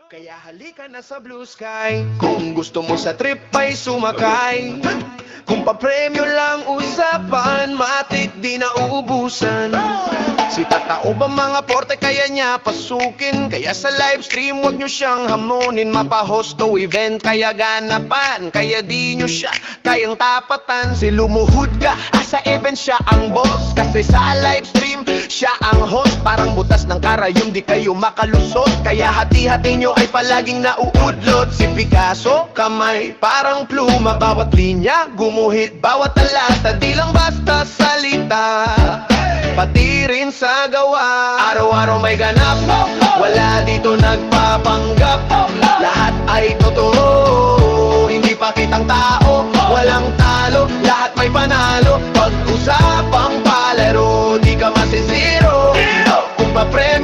Kaya halika na sa Blue Sky. Kung gusto mo sa trip ay sumakay. Kung pa-premyo lang usapan, matik di na uubusan. Si Tatao ba mga porte kaya niya pasukin? Kaya sa live stream wag nyo siyang hamunin. Mapa-host o event kaya ganapan. Kaya di nyo siya kayang tapatan. Si lumuhod ka, sa event siya ang boss. Kasi sa live stream siya ang host. Parang butas ng karayom di kayo makalusot. Kaya hati-hati nyo ay palaging nauudlot. Si Picasso, kamay parang pluma. Bawat linya, gumuhit bawat talata. Di lang basta salita, pati rin sa gawa. Araw-araw may ganap, wala dito nagpapanggap. Lahat ay totoo, hindi pakitang tao. Walang talo, lahat may panalo. Pag-usapang palaro, di ka masisiro. Kung pa-pre